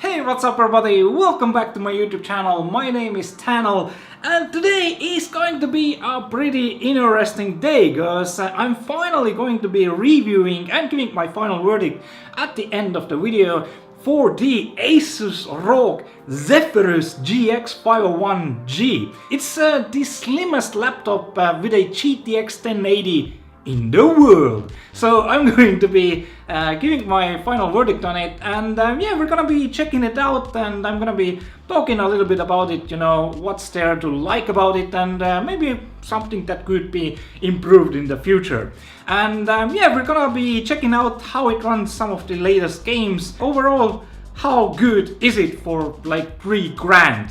Hey, what's up everybody? Welcome back to my YouTube channel. My name is Tanel and today is going to be a pretty interesting day because I'm finally going to be reviewing and giving my final verdict at the end of the video for the ASUS ROG Zephyrus GX501G. It's the slimmest laptop with a GTX 1080 in the world. So I'm going to be giving my final verdict on it, and yeah, we're gonna be checking it out, and I'm gonna be talking a little bit about it, you know, what's there to like about it, and maybe something that could be improved in the future. And yeah, we're gonna be checking out how it runs some of the latest games. Overall, how good is it for like 3 grand?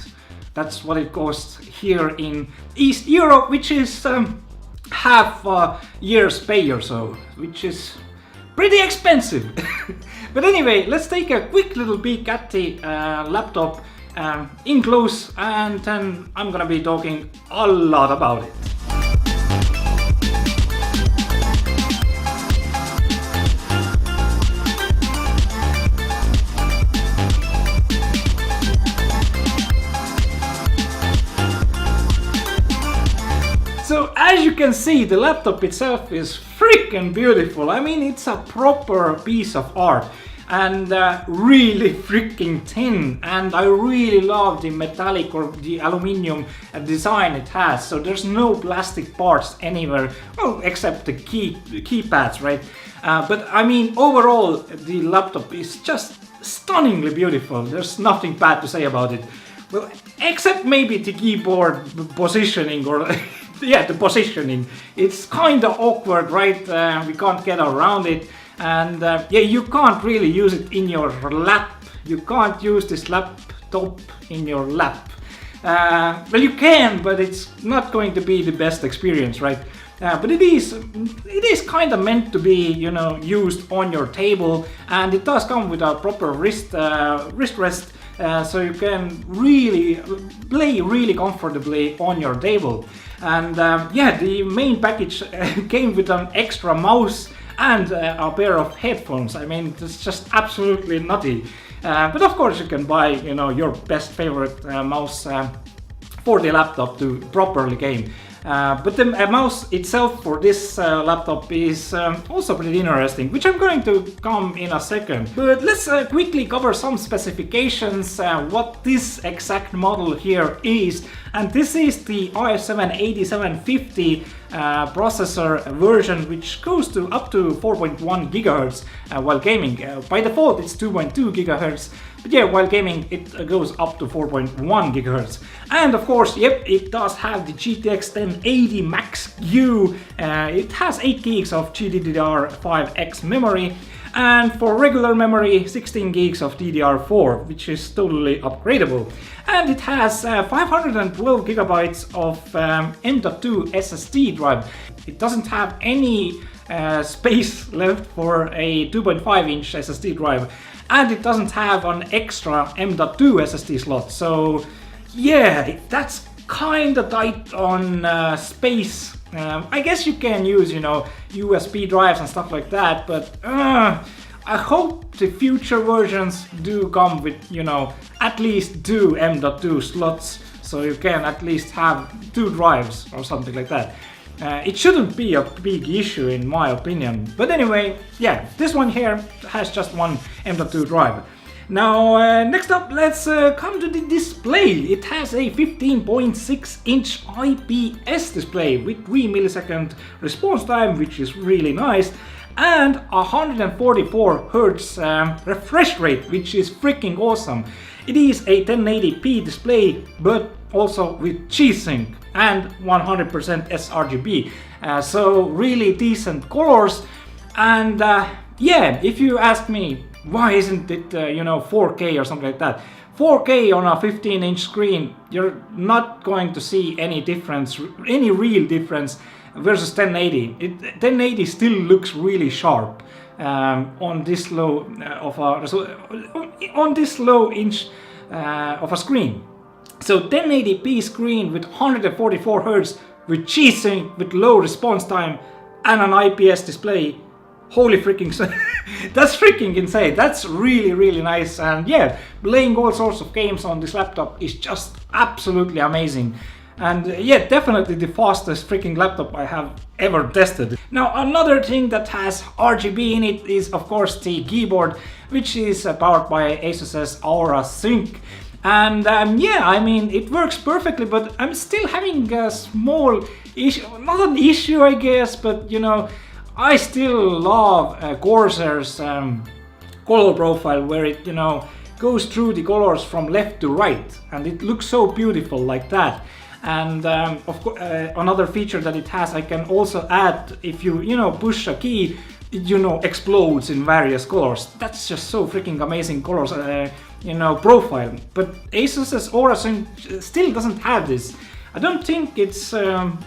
That's what it costs here in East Europe, which is half a year's pay or so, which is pretty expensive. But anyway, let's take a quick little peek at the laptop in close, and then I'm gonna be talking a lot about it. So as you can see, the laptop itself is freaking beautiful. I mean, it's a proper piece of art and really freaking thin, and I really love the metallic or the aluminum design it has. So there's no plastic parts anywhere, well, except the keypads, right? But I mean, overall, the laptop is just stunningly beautiful. There's nothing bad to say about it. Well, except maybe the keyboard positioning, or yeah, the positioning. It's kind of awkward, right? We can't get around it, and yeah, you can't really use it in your lap. You can't use this laptop in your lap. Well, you can, but it's not going to be the best experience, right? But it is kind of meant to be, you know, used on your table, and it does come with a proper wrist rest. So you can really play really comfortably on your table. And yeah, the main package came with an extra mouse and a pair of headphones. I mean, it's just absolutely nutty. But of course you can buy, you know, your best favorite mouse for the laptop to properly game. But the mouse itself for this laptop is also pretty interesting, which I'm going to come in a second. But let's quickly cover some specifications, what this exact model here is. And this is the i7-8750 processor version, which goes to up to 4.1 GHz while gaming. By default it's 2.2 GHz, but yeah, while gaming it goes up to 4.1 GHz. And of course, yep, it does have the GTX 1080 Max U. It has 8 gigs of GDDR5X memory, and for regular memory 16 gigs of DDR4, which is totally upgradable. And it has 512 gigabytes of M.2 SSD drive. It doesn't have any space left for a 2.5-inch SSD drive, and it doesn't have an extra M.2 SSD slot. So yeah, that's kind of tight on space. I guess you can use, you know, USB drives and stuff like that, but I hope the future versions do come with, you know, at least 2 M.2 slots, so you can at least have 2 drives or something like that. It shouldn't be a big issue in my opinion. But anyway, yeah, this one here has just 1 M.2 drive. Now, next up, let's come to the display. It has a 15.6-inch IPS display with 3 millisecond response time, which is really nice, and 144 Hz refresh rate, which is freaking awesome. It is a 1080p display, but also with G-Sync and 100% sRGB. So really decent colors. And yeah, if you ask me, why isn't it, you know, 4K or something like that? 4K on a 15-inch screen, you're not going to see any difference, any real difference versus 1080. 1080 still looks really sharp on this low inch of a screen. So 1080p screen with 144 Hz with G-Sync with low response time and an IPS display. Holy freaking that's freaking insane. That's really nice. And yeah, playing all sorts of games on this laptop is just absolutely amazing. And yeah, definitely the fastest freaking laptop I have ever tested. Now another thing that has RGB in it is of course the keyboard, which is powered by ASUS's Aura Sync. And yeah, I mean, it works perfectly, but I'm still having a small issue, not an issue I guess, but you know, I still love Corsair's color profile, where it, you know, goes through the colors from left to right, and it looks so beautiful like that. And of course, another feature that it has, I can also add, if you know, push a key, it, you know, explodes in various colors. That's just so freaking amazing colors, you know, profile. But ASUS's Aura Sync still doesn't have this. I don't think it's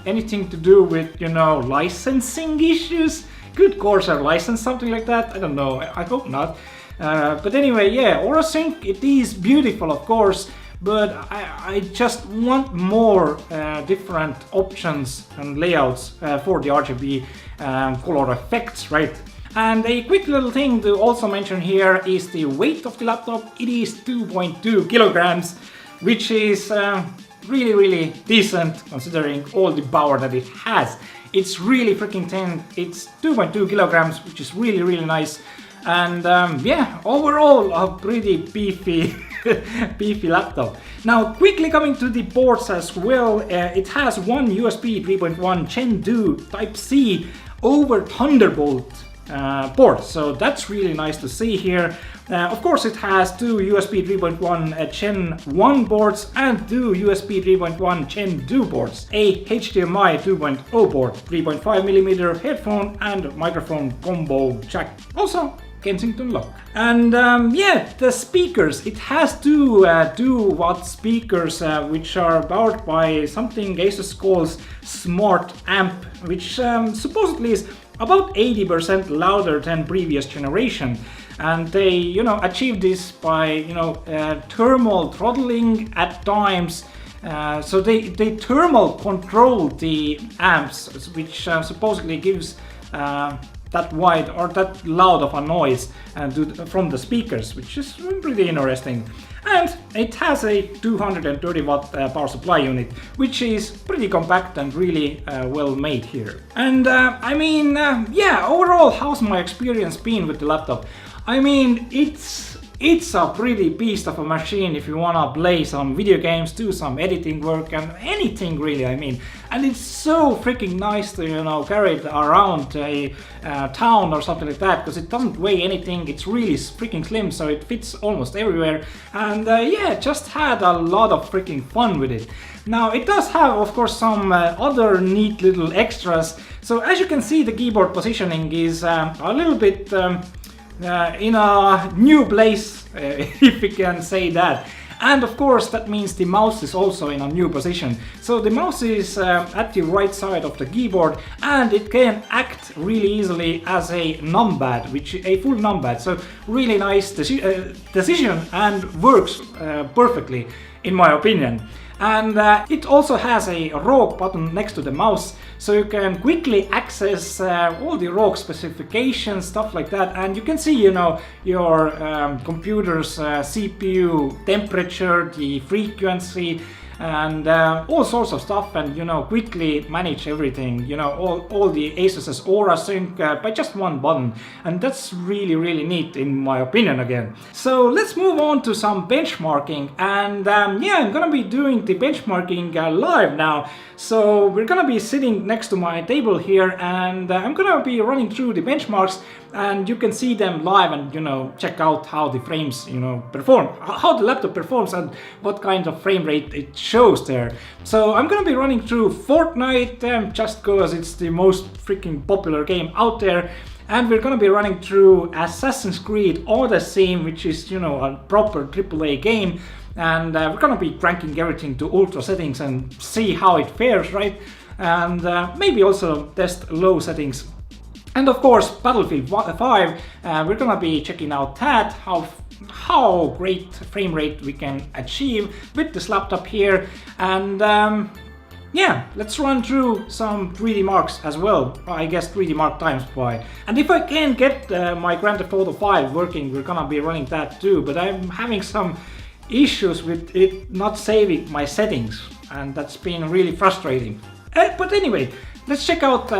anything to do with, you know, licensing issues. Could Corsair license something like that? I don't know. I hope not. But anyway, yeah, Aura Sync, it is beautiful, of course. But I just want more different options and layouts for the RGB color effects, right? And a quick little thing to also mention here is the weight of the laptop. It is 2.2 kilograms, which is really decent considering all the power that it has. It's really freaking thin. It's 2.2 kilograms, which is really nice. And yeah, overall a pretty beefy beefy laptop. Now quickly coming to the ports as well, it has one USB 3.1 Gen 2 Type-C over Thunderbolt port, so that's really nice to see here. Of course it has two USB 3.1 Gen 1 ports and two USB 3.1 Gen 2 ports, a HDMI 2.0 port, 3.5mm headphone and microphone combo jack. Also Kensington lock. And yeah, the speakers, it has two 2-watt speakers which are powered by something ASUS calls Smart Amp, which supposedly is about 80% louder than previous generation. And they, you know, achieve this by, you know, thermal throttling at times. So they thermal control the amps, which supposedly gives that wide or that loud of a noise from the speakers, which is pretty interesting. And it has a 230 watt power supply unit, which is pretty compact and really well made here. And I mean, yeah, overall, how's my experience been with the laptop? I mean, it's a pretty beast of a machine if you wanna play some video games, do some editing work and anything really, I mean. And it's so freaking nice to, you know, carry it around a town or something like that, because it doesn't weigh anything, it's really freaking slim, so it fits almost everywhere. And yeah, just had a lot of freaking fun with it. Now it does have, of course, some other neat little extras. So as you can see, the keyboard positioning is a little bit in a new place, if we can say that. And of course that means the mouse is also in a new position. So the mouse is at the right side of the keyboard, and it can act really easily as a numpad, which is a full numpad. So really nice decision and works perfectly in my opinion. And it also has a ROG button next to the mouse, so you can quickly access all the ROG specifications, stuff like that. And you can see, you know, your computer's CPU temperature, the frequency, and all sorts of stuff, and, you know, quickly manage everything, you know, all the ASUS's Aura Sync by just one button. And that's really neat in my opinion again. So let's move on to some benchmarking. And yeah, I'm gonna be doing the benchmarking live now. So we're gonna be sitting next to my table here, and I'm gonna be running through the benchmarks, and you can see them live and, you know, check out how the frames, you know, perform, how the laptop performs and what kind of frame rate it shows there. So I'm gonna be running through Fortnite just because it's the most freaking popular game out there. And we're gonna be running through Assassin's Creed Odyssey, which is, you know, a proper AAA game. And we're gonna be cranking everything to ultra settings and see how it fares, right? And maybe also test low settings. And of course, Battlefield 5, we're gonna be checking out that, how great frame rate we can achieve with this laptop here. And yeah, let's run through some 3D marks as well. I guess 3D mark times by. And if I can get my Grand Theft Auto 5 working, we're gonna be running that too. But I'm having some issues with it not saving my settings, and that's been really frustrating. But anyway, let's check out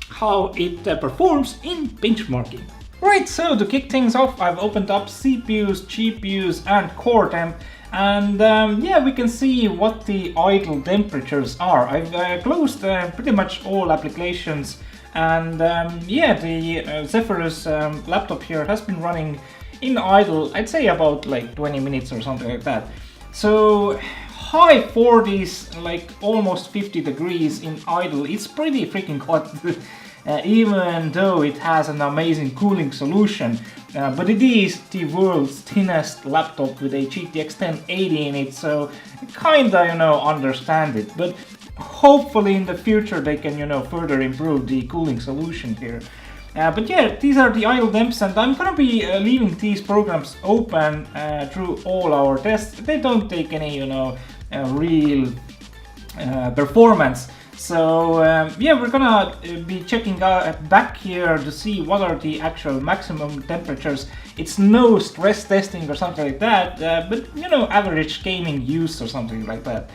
how it performs in benchmarking. Right, so to kick things off, I've opened up CPUs, GPUs and core temp. And yeah, we can see what the idle temperatures are. I've closed pretty much all applications, and yeah, the Zephyrus laptop here has been running in idle, I'd say about like 20 minutes or something like that. So high 40s, like almost 50 degrees in idle. It's pretty freaking hot. Even though it has an amazing cooling solution, but it is the world's thinnest laptop with a GTX 1080 in it, so kinda, you know, understand it. But hopefully in the future they can, you know, further improve the cooling solution here. But yeah, these are the idle temps, and I'm gonna be leaving these programs open through all our tests. They don't take any, you know, real performance. So yeah, we're gonna be checking back here to see what are the actual maximum temperatures. It's no stress testing or something like that, but you know, average gaming use or something like that.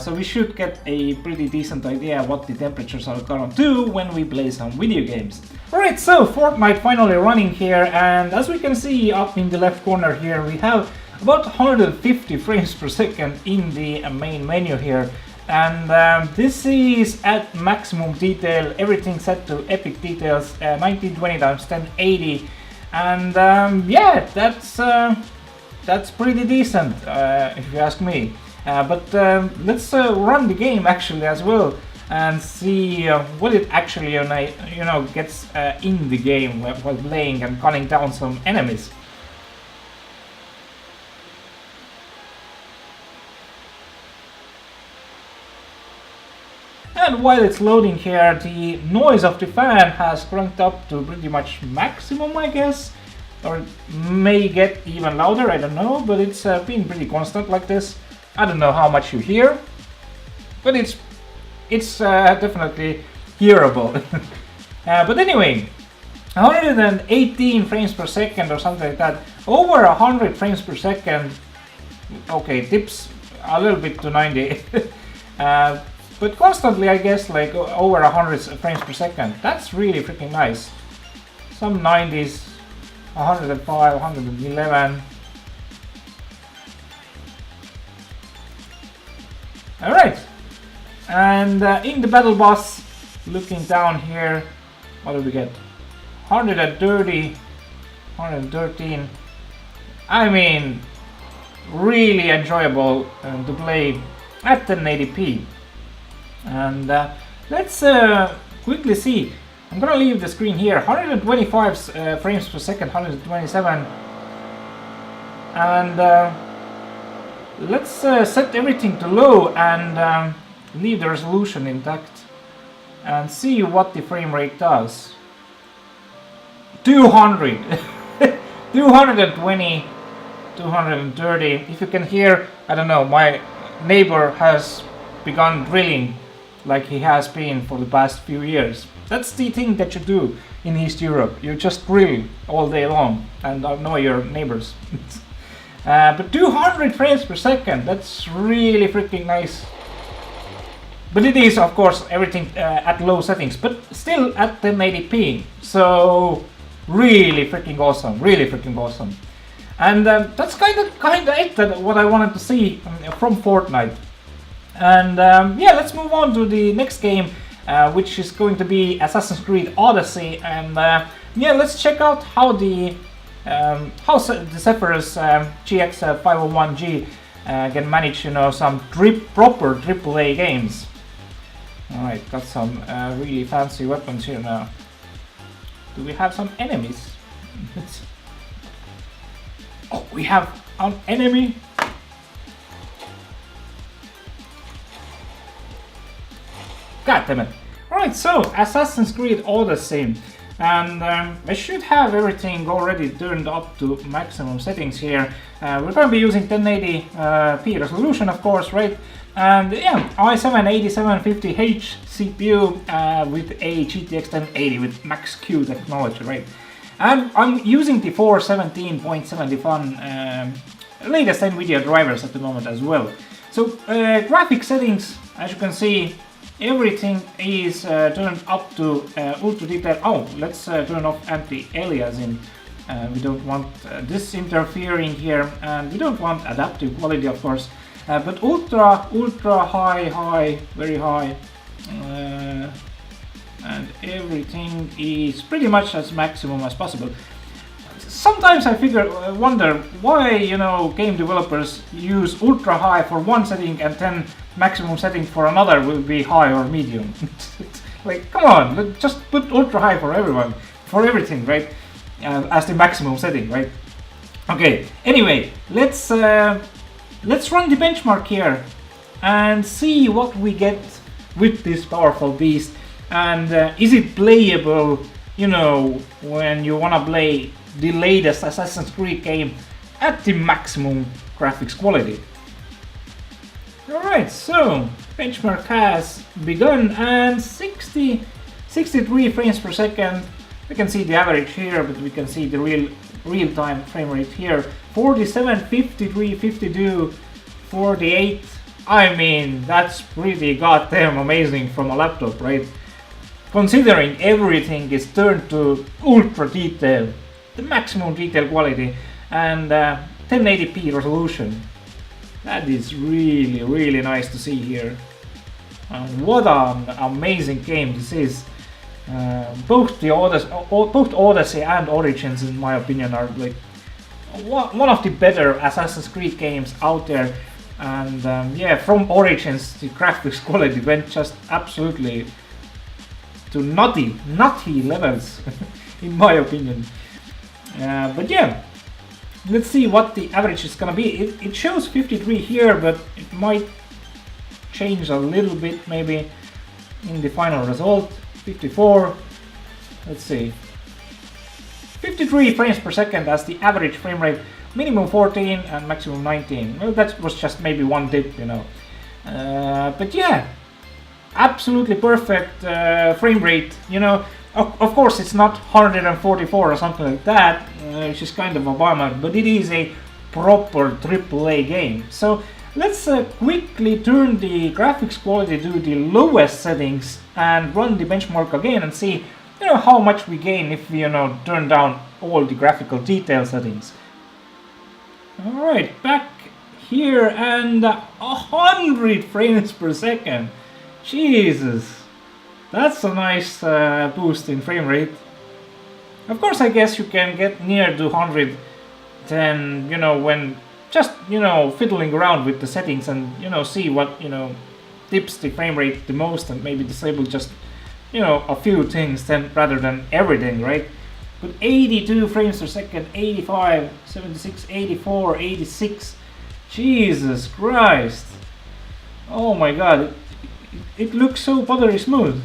So we should get a pretty decent idea what the temperatures are gonna do when we play some video games. Alright, so Fortnite finally running here, and as we can see up in the left corner here, we have about 150 frames per second in the main menu here. And this is at maximum detail, everything set to epic details, 1920x1080, and yeah, that's pretty decent if you ask me. But let's run the game actually as well and see what it actually, you know, gets in the game while playing and gunning down some enemies. And while it's loading here, the noise of the fan has cranked up to pretty much maximum, I guess, or it may get even louder, I don't know, but it's been pretty constant like this. I don't know how much you hear, but it's definitely hearable. But anyway, 118 frames per second or something like that, over 100 frames per second. Okay, dips a little bit to 90. But constantly, I guess, like over 100 frames per second. That's really freaking nice. Some 90s, 105, 111. Alright. And in the battle bus, looking down here, what do we get? 130, 113. I mean, really enjoyable to play at 1080p. And let's quickly see. I'm gonna leave the screen here. 125 frames per second, 127, and let's set everything to low and leave the resolution intact and see what the frame rate does. 200, 220, 230. If you can hear, I don't know, my neighbor has begun drilling like he has been for the past few years. That's the thing that you do in East Europe. You just drill all day long and annoy your neighbors. But 200 frames per second, that's really freaking nice. But it is, of course, everything at low settings, but still at 1080p. So really freaking awesome, really freaking awesome. And that's kind of it, what I wanted to see from Fortnite. And yeah, let's move on to the next game, which is going to be Assassin's Creed Odyssey. And yeah, let's check out how the Zephyrus GX501G can manage, you know, some proper AAA games. Alright, got some really fancy weapons here now. Do we have some enemies? Oh, we have an enemy. God damn it. Alright, so Assassin's Creed Odyssey. And I should have everything already turned up to maximum settings here. We're going to be using 1080p resolution, of course, right? And yeah, i7-8750H CPU with a GTX1080 with max Q technology, right? And I'm using the 417.71 latest NVIDIA drivers at the moment as well. So graphic settings, as you can see, everything is turned up to ultra detail. Oh, let's turn off anti-aliasing. We don't want this interfering here, and we don't want adaptive quality, of course. But ultra high, very high, and everything is pretty much as maximum as possible. Sometimes I wonder why, you know, game developers use ultra high for one setting and then maximum setting for another will be high or medium. Like, come on, just put ultra high for everyone, for everything, right? As the maximum setting, right? Okay. Anyway, let's run the benchmark here and see what we get with this powerful beast. And is it playable, you know, when you wanna play the latest Assassin's Creed game at the maximum graphics quality? Alright, so benchmark has begun, and 63 frames per second. We can see the average here, but we can see the real-time frame rate here. 47, 53, 52, 48. I mean, that's pretty goddamn amazing from a laptop, right? Considering everything is turned to ultra detail, the maximum detail quality, and 1080p resolution. That is really nice to see here. What an amazing game this is. Both Odyssey and Origins, in my opinion, are like one of the better Assassin's Creed games out there. And yeah, from Origins the graphics quality went just absolutely to nutty levels, in my opinion. But yeah, let's see what the average is gonna be. It shows 53 here, but it might change a little bit maybe in the final result. 54, let's see, 53 frames per second as the average frame rate, minimum 14 and maximum 19. Well, that was just maybe one dip, you know. But yeah, absolutely perfect frame rate, you know. Of course, it's not 144 or something like that, which is kind of a bummer, but it is a proper AAA game. So let's quickly turn the graphics quality to the lowest settings and run the benchmark again and see, you know, how much we gain if we, you know, turn down all the graphical detail settings. Alright, back here, and 100 frames per second. Jesus. That's a nice boost in frame rate. Of course, I guess you can get near to 100 then, you know, when just, you know, fiddling around with the settings and, you know, see what, you know, dips the frame rate the most and maybe disable just, you know, a few things then rather than everything, right? But 82 frames per second, 85, 76, 84, 86. Jesus Christ. Oh my god. It looks so buttery smooth.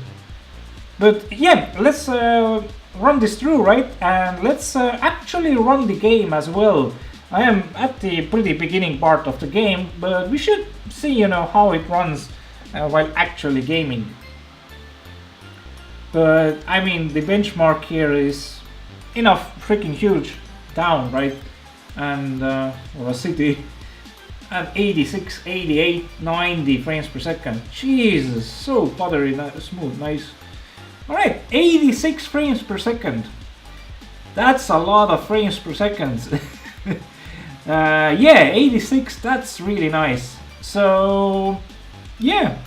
But yeah, let's run this through, right? And let's actually run the game as well. I am at the pretty beginning part of the game, but we should see, you know, how it runs while actually gaming. But I mean, the benchmark here is enough freaking huge down, right? And or a city at 86, 88, 90 frames per second. Jesus, so buttery smooth, nice. Alright, 86 frames per second. That's a lot of frames per second. Yeah, 86, that's really nice. So, yeah,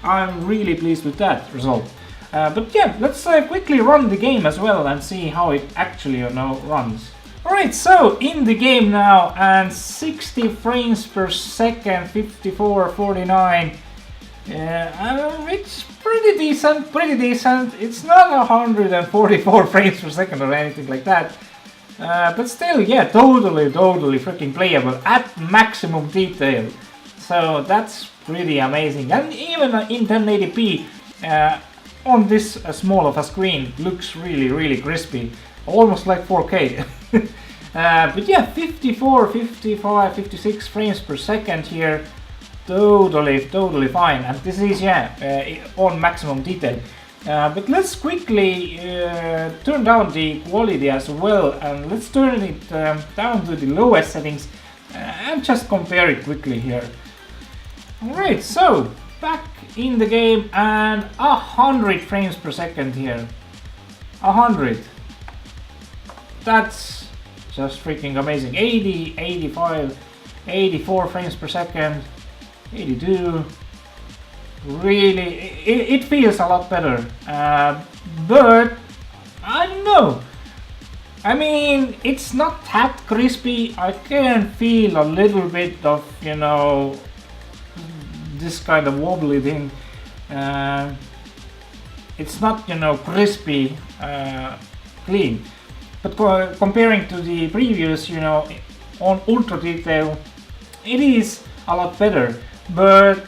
I'm really pleased with that result. But yeah, let's quickly run the game as well and see how it actually, you know, runs. Alright, so in the game now, and 60 frames per second, 54, 49. It's pretty decent. It's not 144 frames per second or anything like that. But still, yeah, totally freaking playable at maximum detail. So that's pretty amazing. And even in 1080p, on this small of a screen looks really crispy, almost like 4K. But yeah, 54, 55, 56 frames per second here, totally fine. And this is, yeah, on maximum detail. But let's quickly turn down the quality as well, and let's turn it down to the lowest settings and just compare it quickly here. Alright, so back in the game, and 100 frames per second here. 100. That's just freaking amazing. 80, 85, 84 frames per second, 82. Really, it feels a lot better. But I don't know. I mean, it's not that crispy. I can feel a little bit of, you know, this kind of wobbly thing. It's not, you know, crispy, clean. But comparing to the previous, you know, on ultra detail, it is a lot better. But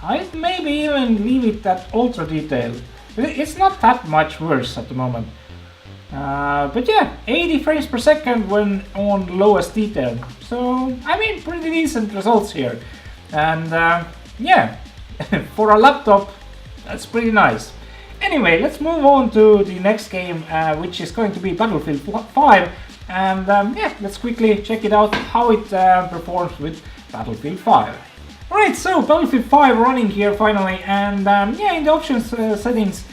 I'd maybe even leave it at ultra detail. It's not that much worse at the moment. But yeah, 80 frames per second when on lowest detail. So, I mean, pretty decent results here. And yeah, for a laptop, that's pretty nice. Anyway, let's move on to the next game, which is going to be Battlefield 5. And yeah, let's quickly check it out, how it performs with Battlefield 5. Alright, so Battlefield 5 running here finally, and yeah, in the options settings,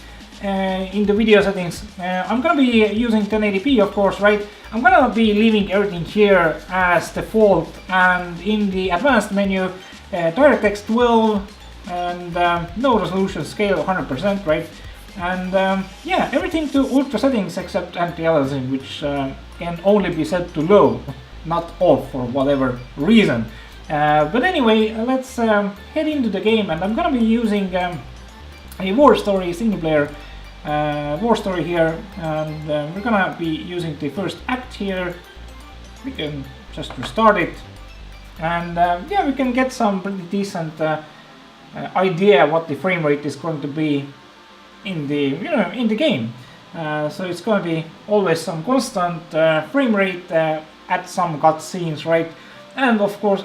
in the video settings, I'm gonna be using 1080p, of course, right? I'm gonna be leaving everything here as default, and in the advanced menu, DirectX 12 and no resolution scale 100%, right? And yeah, everything to ultra settings except anti-aliasing, which can only be set to low, not off for whatever reason. But anyway, let's head into the game, and I'm gonna be using a war story, single player war story here, and we're gonna be using the first act here. We can just restart it, and yeah, we can get some pretty decent idea what the frame rate is going to be in the in the game. So it's going to be always some constant frame rate at some cutscenes, right? And of course,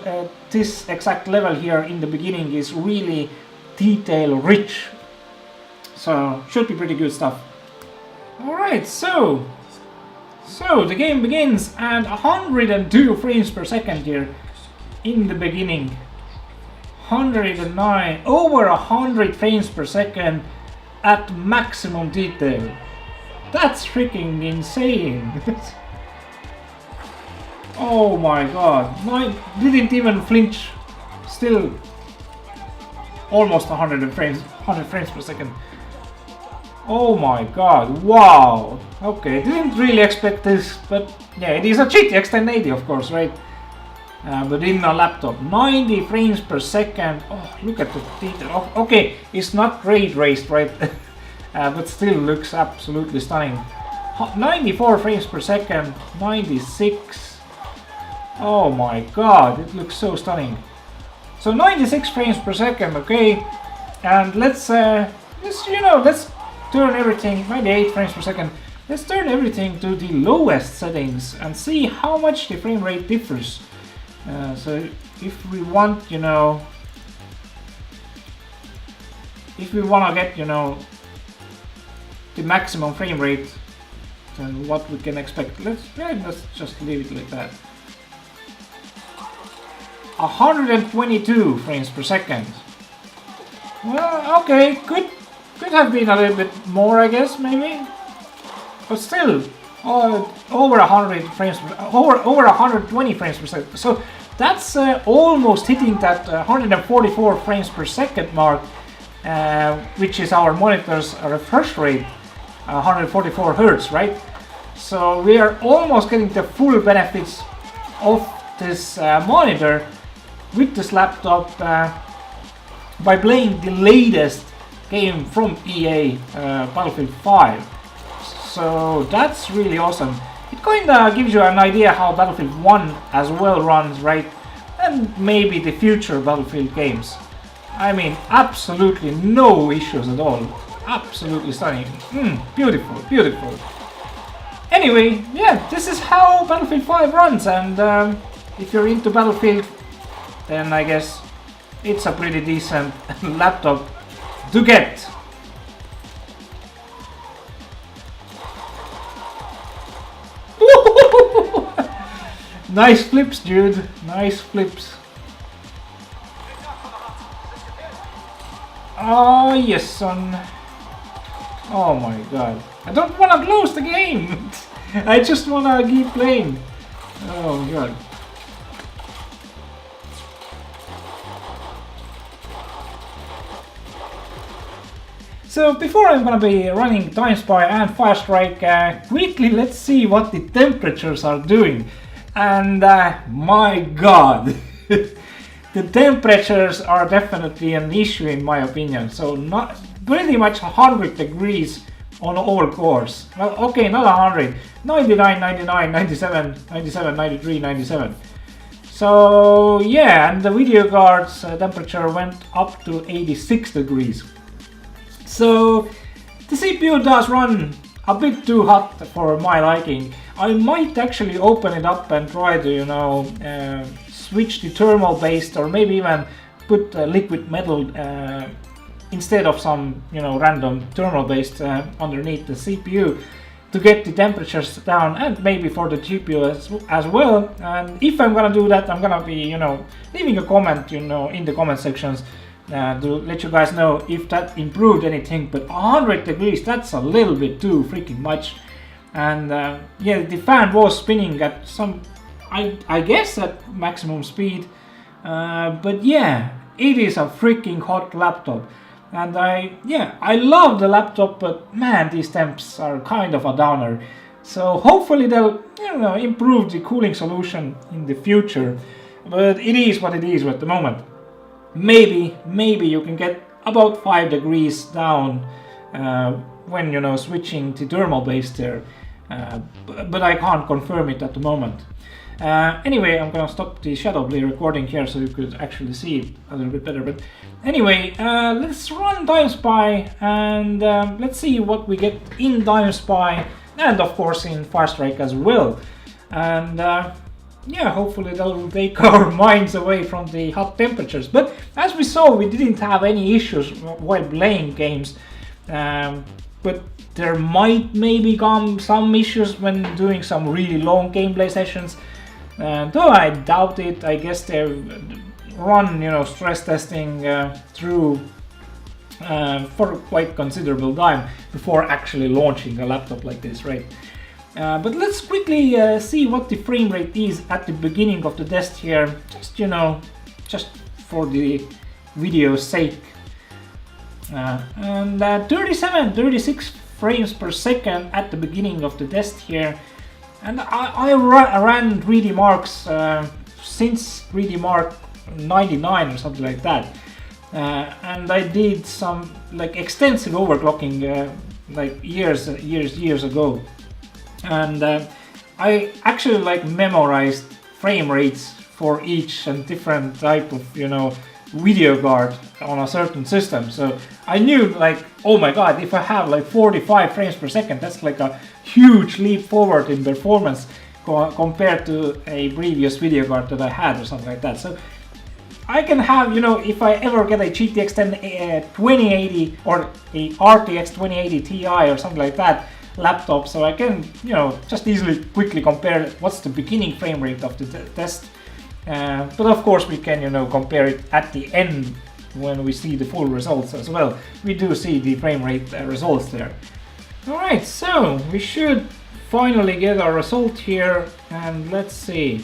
this exact level here in the beginning is really detail rich, so should be pretty good stuff. Alright, so the game begins at 102 frames per second here in the beginning. 109, over 100 frames per second at maximum detail. That's freaking insane. Oh my god, I didn't even flinch. Still almost 100 frames per second. Oh my god, wow. Okay, didn't really expect this, but yeah, it is a GTX 1080, of course, right? But in a laptop, 90 frames per second. Oh, look at the detail. Okay, it's not ray traced, right? But still looks absolutely stunning. 94 frames per second, 96. Oh my god, it looks so stunning. So 96 frames per second, okay, and let's turn everything, 98 frames per second. Let's turn everything to the lowest settings and see how much the frame rate differs. So if we want, if we want to get, the maximum frame rate, then what we can expect. Let's just leave it like that. 122 frames per second. Well, okay, could have been a little bit more, I guess, maybe, but still, over 100 frames, over 120 frames per second. So that's almost hitting that 144 frames per second mark, which is our monitor's refresh rate, 144 Hertz, right? So we are almost getting the full benefits of this monitor with this laptop by playing the latest game from EA, Battlefield 5. So that's really awesome. It kinda gives you an idea how Battlefield 1 as well runs, right? And maybe the future Battlefield games. I mean, absolutely no issues at all. absolutely stunning. Beautiful, beautiful. Anyway, yeah, this is how Battlefield 5 runs, and if you're into Battlefield, then I guess it's a pretty decent laptop to get. Nice flips, dude. Nice flips. Oh, yes, son. Oh my god. I don't want to close the game. I just want to keep playing. Oh god. So before I'm gonna be running Time Spy and Firestrike, quickly let's see what the temperatures are doing. And my god, the temperatures are definitely an issue in my opinion. So not pretty much 100 degrees on all cores. Well, okay, not 100, 99, 99, 97, 97, 93, 97. So yeah, and the video card's temperature went up to 86 degrees. So the CPU does run a bit too hot for my liking. I might actually open it up and try to, you know, switch to thermal based, or maybe even put liquid metal instead of some, you know, random thermal based underneath the CPU to get the temperatures down, and maybe for the GPU as well. And if I'm gonna do that, I'm gonna be, you know, leaving a comment, you know, in the comment sections to let you guys know if that improved anything. But 100 degrees, that's a little bit too freaking much. And yeah, the fan was spinning at some, I guess at maximum speed, but yeah, it is a freaking hot laptop. And I love the laptop, but man, these temps are kind of a downer. So hopefully they'll, you know, improve the cooling solution in the future. But it is what it is at the moment. Maybe you can get about 5 degrees down when, you know, switching to thermal based there, but I can't confirm it at the moment. Anyway, I'm gonna stop the shadow play recording here so you could actually see it a little bit better. But anyway, let's run Time Spy and let's see what we get in Time Spy, and of course in Firestrike as well. And yeah, hopefully that'll take our minds away from the hot temperatures. But as we saw, we didn't have any issues while playing games. But there might maybe come some issues when doing some really long gameplay sessions. Though I doubt it. I guess they've run, you know, stress testing through for quite considerable time before actually launching a laptop like this, right? But let's quickly see what the frame rate is at the beginning of the test here, just, you know, just for the video's sake. And 36 frames per second at the beginning of the test here. And I ran 3D Marks since 3D Mark 99 or something like that. And I did some like extensive overclocking like years ago. And I actually like memorized frame rates for each and different type of, you know, video card on a certain system. So I knew, like, oh my god, if I have like 45 frames per second, that's like a huge leap forward in performance compared to a previous video card that I had or something like that. So I can have, you know, if I ever get a GTX 1080 or a RTX 2080 Ti or something like that laptop, so I can, you know, just easily quickly compare what's the beginning frame rate of the test. But of course we can, you know, compare it at the end when we see the full results as well. We do see the frame rate results there. Alright, so we should finally get our result here, and let's see.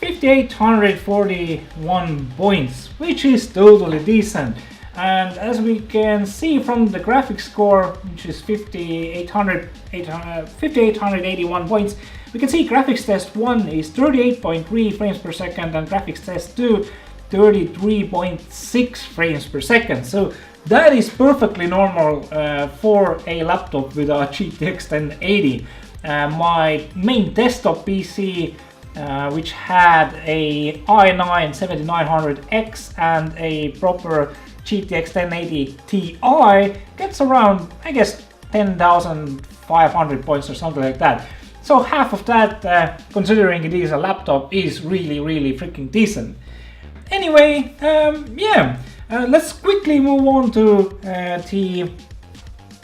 5841 points, which is totally decent. And as we can see from the graphics score, which is 5881 points, we can see graphics test 1 is 38.3 frames per second and graphics test 2 33.6 frames per second. So that is perfectly normal for a laptop with a GTX 1080. My main desktop PC, which had a i9 7900X and a proper GTX 1080 Ti gets around, I guess, 10,500 points or something like that. So half of that, considering it is a laptop, is really freaking decent. Anyway, let's quickly move on to the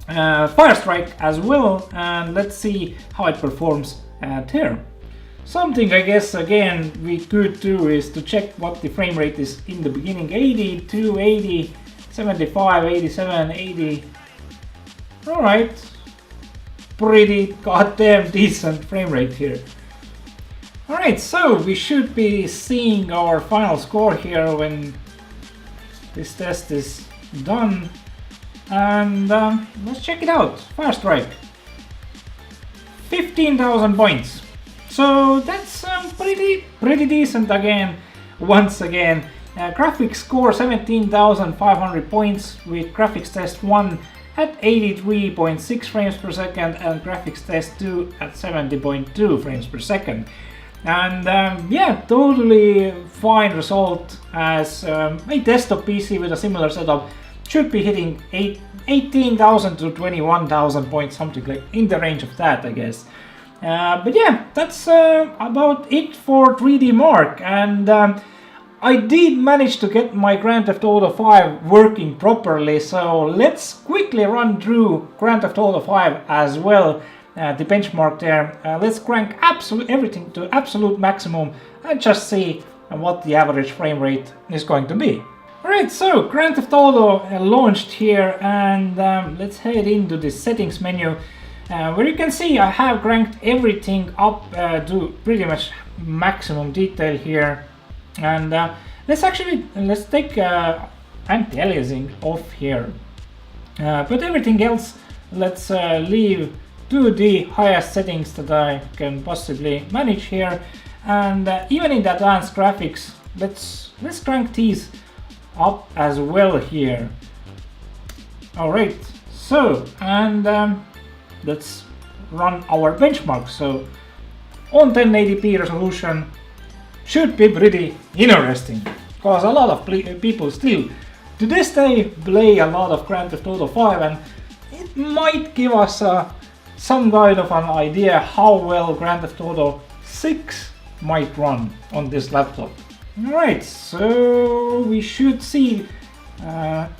Firestrike as well, and let's see how it performs there. Something I guess again we could do is to check what the frame rate is in the beginning. 82, 80, 75, 87, 80. Alright, pretty goddamn decent frame rate here. Alright, so we should be seeing our final score here when this test is done. And let's check it out. Firestrike, 15,000 points. So that's pretty decent again. Once again, graphics score 17,500 points with graphics test 1 at 83.6 frames per second and graphics test 2 at 70.2 frames per second. And yeah, totally fine result, as a desktop PC with a similar setup should be hitting 18,000 to 21,000 points, something like in the range of that, I guess. But yeah, that's about it for 3D Mark, and I did manage to get my Grand Theft Auto 5 working properly, so let's quickly run through Grand Theft Auto 5 as well, the benchmark there. Let's crank everything to absolute maximum and just see what the average frame rate is going to be. Alright, so Grand Theft Auto launched here, and let's head into the settings menu. Where you can see I have cranked everything up to pretty much maximum detail here, and let's take anti-aliasing off here, but everything else let's leave to the highest settings that I can possibly manage here, and even in the advanced graphics let's crank these up as well here. Alright, so and let's run our benchmark. So on 1080p resolution should be pretty interesting, because a lot of people still to this day play a lot of Grand Theft Auto 5, and it might give us some kind of an idea how well Grand Theft Auto 6 might run on this laptop. Alright, so we should see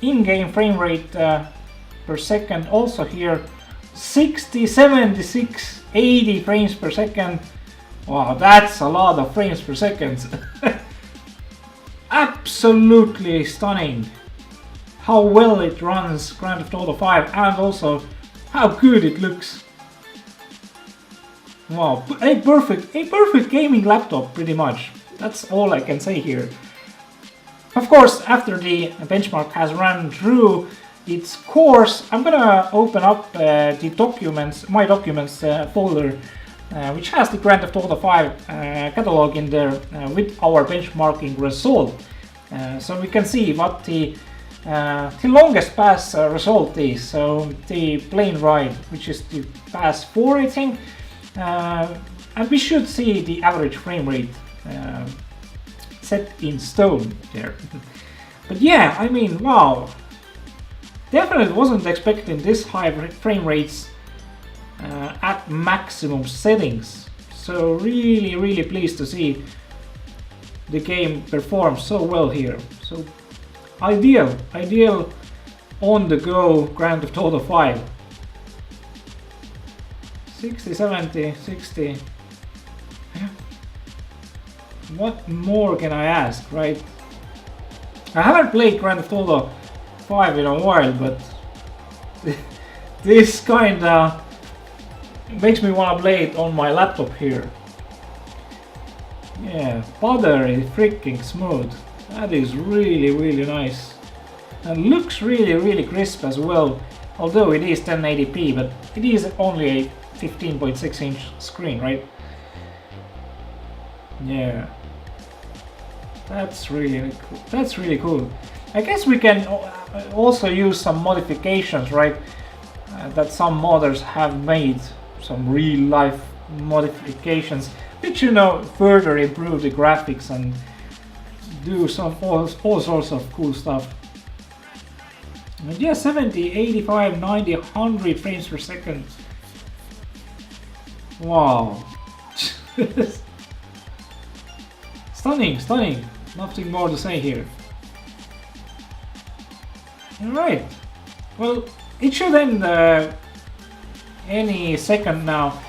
in-game frame rate per second also here. 60, 76, 80 frames per second. Wow, that's a lot of frames per second. Absolutely stunning how well it runs Grand Theft Auto 5, and also how good it looks. Wow, a perfect gaming laptop pretty much. That's all I can say here. Of course, after the benchmark has run through its course, I'm gonna open up the documents, my documents folder, which has the Grand Theft Auto 5 catalog in there with our benchmarking result, so we can see what the longest pass result is. So the plane ride, which is the pass 4, I think, and we should see the average frame rate set in stone there. But yeah, I mean, wow. Definitely wasn't expecting this high frame rates at maximum settings. So really pleased to see the game perform so well here. So ideal on the go Grand Theft Auto 5. 60, 70, 60. What more can I ask, right? I haven't played Grand Theft Auto 5 in a while, but this kinda makes me wanna play it on my laptop here. Yeah, buttery freaking smooth. That is really nice. And looks really crisp as well. Although it is 1080p, but it is only a 15.6 inch screen, right? Yeah. That's really cool. That's really cool. I guess we can also use some modifications, right? That some modders have made, some real life modifications, which, you know, further improve the graphics and do some all sorts of cool stuff. Yeah, 70, 85, 90, 100 frames per second. Wow. Stunning, stunning. Nothing more to say here. Alright. Well, it should end any second now.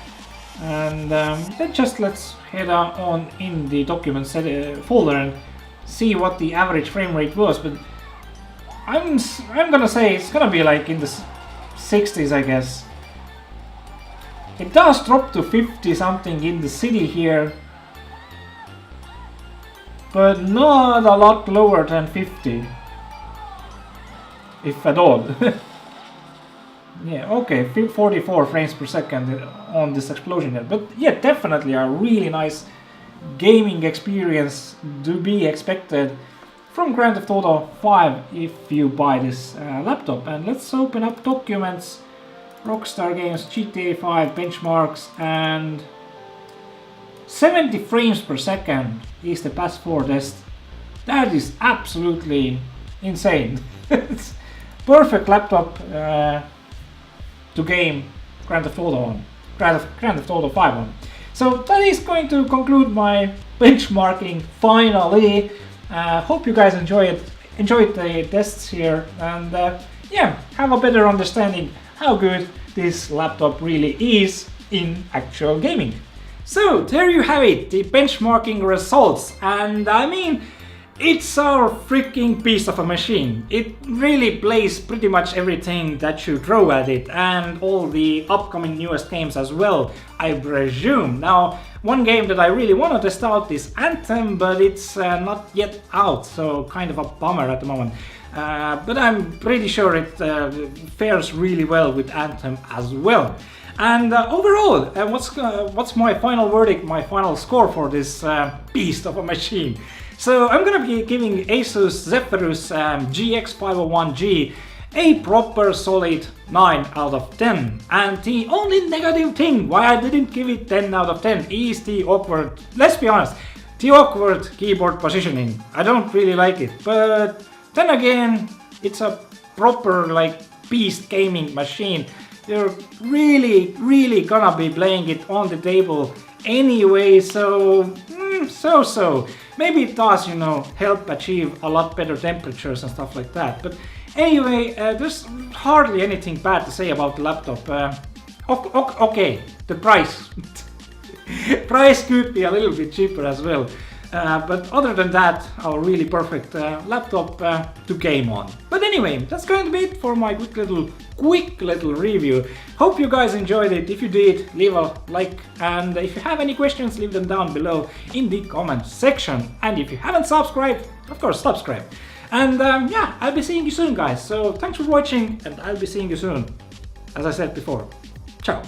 And let's head on in the documents folder and see what the average frame rate was. But I'm gonna say it's gonna be like in the 60s, I guess. It does drop to 50 something in the city here, but not a lot lower than 50, if at all. Yeah, okay, 44 frames per second on this explosion here, but yeah, definitely a really nice gaming experience to be expected from Grand Theft Auto 5 if you buy this laptop. And let's open up documents, Rockstar Games, GTA 5 benchmarks, and 70 frames per second is the PS4 test. That is absolutely insane. It's perfect laptop to game Grand Theft Auto on, Grand Theft Auto 5 on. So that is going to conclude my benchmarking finally. Hope you guys enjoyed the tests here, and yeah, have a better understanding how good this laptop really is in actual gaming. So there you have it, the benchmarking results, and I mean, it's our freaking piece of a machine. It really plays pretty much everything that you throw at it, and all the upcoming newest games as well, I presume. Now, one game that I really want to test out is Anthem, but it's not yet out, so kind of a bummer at the moment. But I'm pretty sure it fares really well with Anthem as well. And overall, what's my final verdict, my final score for this beast of a machine? So I'm gonna be giving ASUS Zephyrus GX501GI a proper solid 9 out of 10. And the only negative thing why I didn't give it 10 out of 10 is the awkward, let's be honest, the awkward keyboard positioning. I don't really like it, but then again, it's a proper like beast gaming machine. You're really gonna be playing it on the table anyway, so so. Maybe it does, you know, help achieve a lot better temperatures and stuff like that. But anyway, there's hardly anything bad to say about the laptop. Okay, the price. Price could be a little bit cheaper as well. But other than that, a really perfect laptop to game on. But anyway, that's going to be it for my quick little review. Hope you guys enjoyed it. If you did, leave a like, and if you have any questions, leave them down below in the comment section. And if you haven't subscribed, of course subscribe. And yeah, I'll be seeing you soon, guys. So thanks for watching, and I'll be seeing you soon. As I said before, ciao.